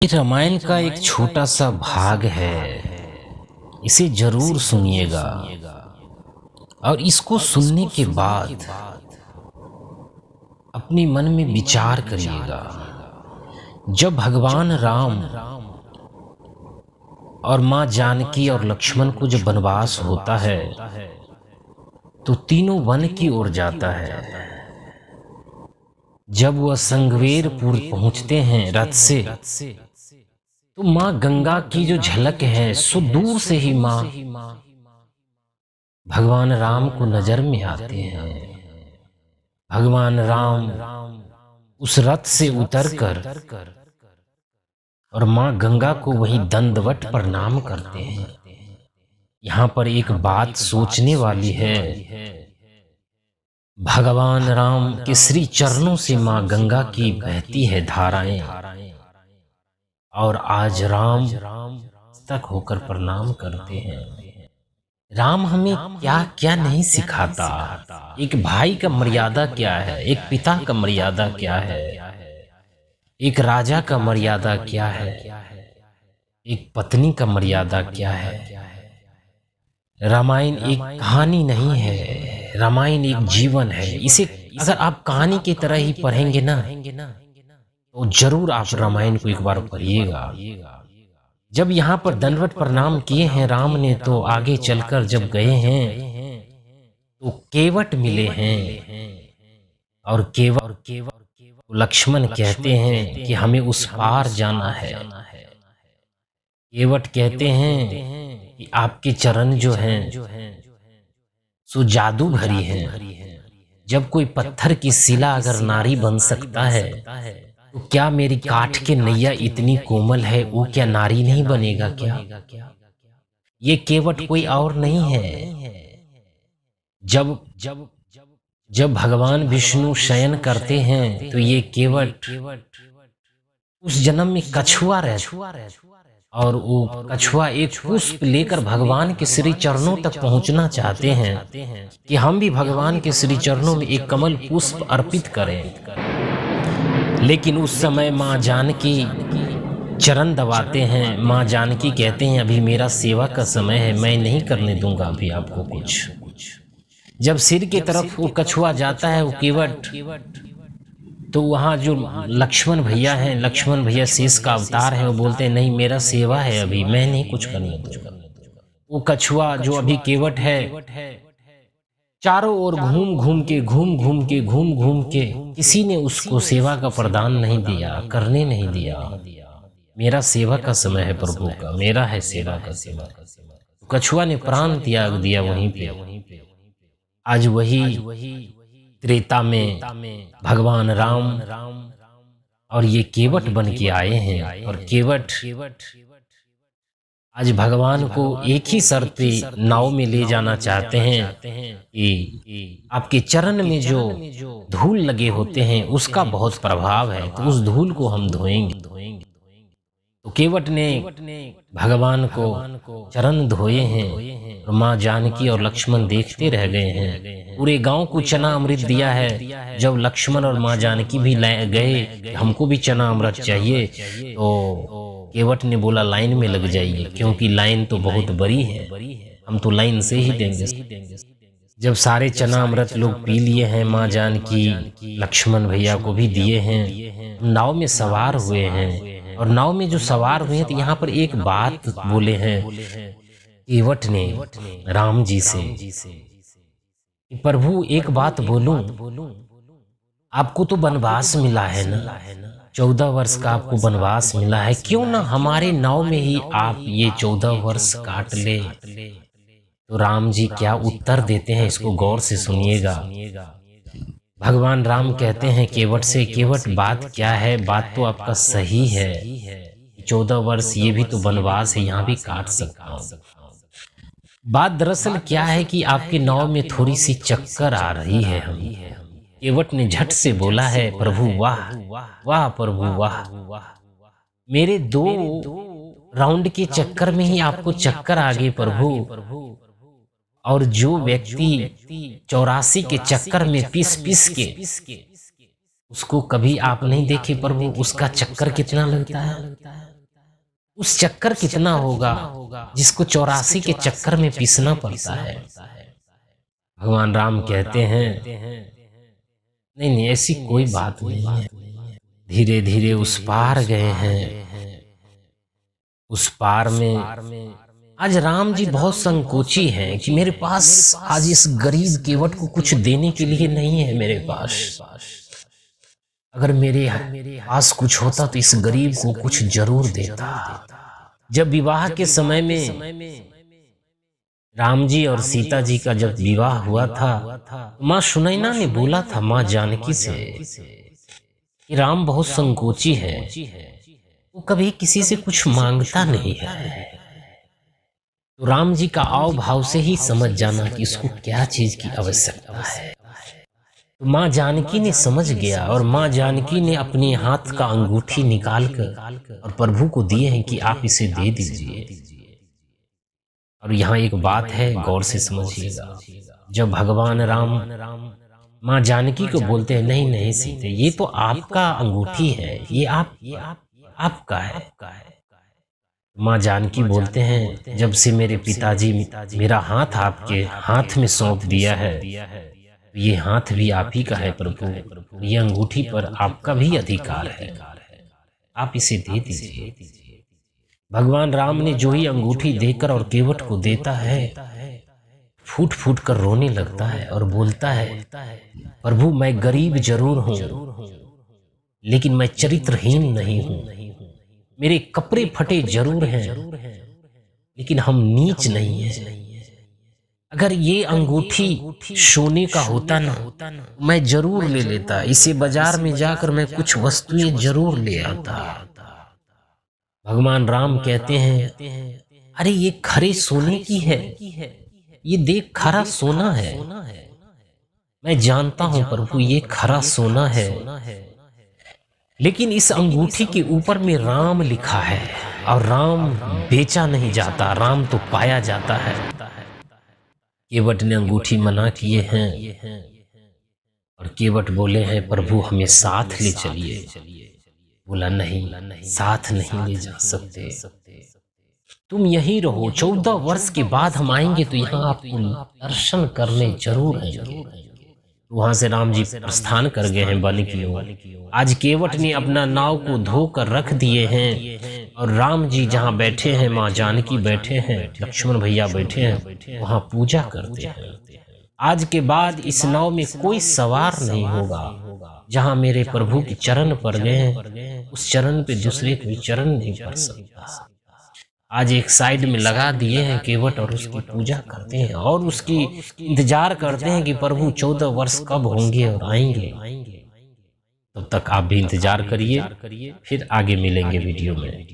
ये रामायण का एक छोटा सा भाग है, इसे जरूर सुनिएगा और इसको सुनने के बाद अपने मन में विचार करिएगा। जब भगवान राम और माँ जानकी और लक्ष्मण को जब वनवास होता है तो तीनों वन की ओर जाता है। जब वह संगवेरपुर पहुंचते हैं रथ से तो माँ गंगा की जो झलक है सो दूर से ही माँ भगवान राम को नजर में आते हैं। भगवान राम उस रथ से उतरकर और माँ गंगा को वही दंडवत प्रणाम करते हैं। यहाँ पर एक बात सोचने वाली है, भगवान राम के श्री चरणों से माँ गंगा की बहती है धाराएं और आज राम तक होकर प्रणाम करते हैं। राम हमें क्या क्या नहीं सिखाता। एक भाई का मर्यादा क्या है, एक पिता का मर्यादा क्या है, एक राजा का मर्यादा क्या है, एक पत्नी का मर्यादा क्या है। रामायण एक कहानी नहीं है, रामायण एक जीवन है। इसे अगर आप कहानी की तरह ही पढ़ेंगे ना तो जरूर आप रामायण को एक बार पढ़िएगा। जब यहाँ पर दंडवत प्रणाम किए हैं राम ने तो आगे चलकर जब गए हैं तो केवट मिले हैं और केवट लक्ष्मण कहते हैं कि हमें उस पार जाना है। केवट कहते हैं कि आपके चरण जो हैं सो जादू भरी हैं। जब कोई पत्थर की शिला अगर नारी बन सकता है तो क्या मेरी काठ के नैया इतनी कोमल है, वो क्या नारी नहीं बनेगा क्या? ये केवट कोई और नहीं है। जब भगवान विष्णु शयन करते हैं तो ये केवट उस जन्म में कछुआ रहता और वो कछुआ एक पुष्प लेकर भगवान के श्री चरणों तक पहुंचना चाहते हैं कि हम भी भगवान के श्री चरणों में एक कमल पुष्प अर्पित करें। लेकिन उस समय माँ जानकी चरण दबाते हैं। माँ जानकी कहते हैं अभी मेरा सेवा का समय है, मैं नहीं करने दूंगा अभी आपको कुछ। जब सिर की तरफ वो कछुआ जाता है वो केवट, तो वहाँ जो लक्ष्मण भैया हैं, लक्ष्मण भैया शेष का अवतार है, वो बोलते हैं नहीं मेरा सेवा है अभी, मैं नहीं कुछ करने दूंगा। वो कछुआ जो अभी केवट है चारों ओर घूम घूम के किसी ने उसको सेवा का प्रदान नहीं दिया, करने नहीं दिया। मेरा सेवा का समय है प्रभु का, मेरा है सेवा का सेवा। कछुआ ने प्राण त्याग दिया वहीं पे। आज वही त्रेता में भगवान राम और ये केवट बन के आए हैं और केवट आज भगवान को एक ही शर्त पे नाव में ले जाना चाहते हैं कि आपके चरण में जो धूल लगे होते हैं उसका बहुत प्रभाव है, तो उस धूल को हम धोएंगे। तो केवट ने भगवान को चरण धोए हैं और माँ जानकी और लक्ष्मण देखते रह गए हैं। पूरे गांव को चना अमृत दिया है। जब लक्ष्मण और माँ जानकी भी गए हमको भी चना अमृत चाहिए तो केवट ने बोला लाइन में लग जाइए, क्योंकि लाइन तो बहुत बड़ी है, हम तो लाइन से ही देंगे। जब सारे चना अमृत लोग पी लिए हैं, माँ जानकी लक्ष्मण भैया को भी दिए हैं, नाव में सवार हुए हैं। और नाव में जो सवार हुए हैं तो यहाँ पर एक बात बोले हैं केवट ने राम जी से, प्रभु एक बात बोलूं, आपको तो वनवास मिला है ना, 14 वर्ष का आपको वनवास मिला है, क्यों ना हमारे नाव में ही आप ये 14 वर्ष काट ले। तो राम जी क्या उत्तर देते हैं इसको गौर से सुनिएगा। भगवान राम कहते हैं केवट से, केवट बात क्या है, बात तो आपका सही है, 14 वर्ष ये भी तो वनवास है, यहाँ भी काट सकता हूँ। बात दरअसल क्या है कि आपके नाव में थोड़ी सी चक्कर आ रही है। हम केवट ने झट से बोला है प्रभु वाह वाह प्रभु वाह, मेरे 2 राउंड के चक्कर में ही आपको चक्कर आ गई प्रभु। और जो व्यक्ति 84 के चक्कर में पिस के उसको कभी आप नहीं देखे प्रभु, उसका चक्कर कितना लगता है, उस चक्कर कितना होगा जिसको 84 के चक्कर में पीसना पड़ता है। भगवान राम कहते हैं नहीं नहीं, ऐसी कोई बात नहीं है। धीरे धीरे उस पार गए हैं। उस पार में आज राम जी बहुत संकोची हैं कि मेरे पास आज इस गरीब केवट को कुछ देने के लिए नहीं है मेरे पास। अगर मेरे पास कुछ होता तो इस गरीब को कुछ जरूर देता। जब विवाह के समय में राम जी और सीता जी का जब विवाह हुआ था, माँ सुनैना ने बोला था माँ जानकी से कि राम बहुत संकोची है, वो कभी किसी से कुछ मांगता नहीं है। तो राम जी का आव भाव से ही समझ जाना कि इसको क्या चीज की आवश्यकता है। तो माँ जानकी ने समझ गया और माँ जानकी ने अपने हाथ का अंगूठी निकाल कर और प्रभु को दिए हैं कि आप इसे दे दीजिए। और यहाँ एक बात है, गौर से समझिएगा। जब भगवान राम माँ जानकी को बोलते हैं नहीं नहीं सीते, ये तो आपका अंगूठी है, ये आपका है। माँ जानकी बोलते हैं जब से मेरे पिताजी मेरा हाथ आपके हाथ में सौंप दिया है, ये हाथ भी आप ही का है प्रभु, ये अंगूठी पर आपका भी अधिकार है, आप इसे दे दीजिए। भगवान राम ने जो ही अंगूठी देकर और केवट को देता है, फूट फूट कर रोने लगता है और बोलता है प्रभु मैं गरीब जरूर हूं, लेकिन मैं चरित्रहीन नहीं हूं। मेरे कपड़े फटे जरूर हैं, लेकिन हम नीच नहीं हैं। अगर ये अंगूठी सोने का होता ना, मैं जरूर ले लेता, इसे बाजार में जाकर मैं कुछ वस्तुएं जरूर ले आता। भगवान राम कहते हैं अरे ये खरे सोने की है, ये देख खरा सोना है। मैं जानता हूं प्रभु ये खरा सोना है, लेकिन इस अंगूठी के ऊपर में राम लिखा है और राम बेचा नहीं जाता, राम तो पाया जाता है। केवट ने अंगूठी मना किए हैं और केवट बोले हैं प्रभु हमें साथ ले चलिए। बोला नहीं, साथ नहीं ले जा सकते, तुम यहीं रहो, 14 वर्ष के बाद हम आएंगे तो यहाँ आपको दर्शन करने जरूर आएंगे। वहां से राम जी प्रस्थान कर गए हैं वन की ओर। आज केवट ने अपना नाव को धोकर रख दिए हैं और राम जी जहाँ बैठे हैं, माँ जानकी बैठे हैं, लक्ष्मण भैया बैठे हैं, वहां पूजा करते हैं। आज के बाद इस नाव में कोई सवार नहीं होगा। जहाँ मेरे प्रभु के चरण पड़ गए हैं, उस चरण पे दूसरे कोई चरण नहीं पड़ सकता। आज एक साइड में लगा दिए हैं केवट और उसकी पूजा करते हैं और उसकी इंतजार करते हैं कि प्रभु 14 वर्ष कब होंगे और आएंगे। तब तक आप भी इंतजार करिए, फिर आगे मिलेंगे वीडियो में।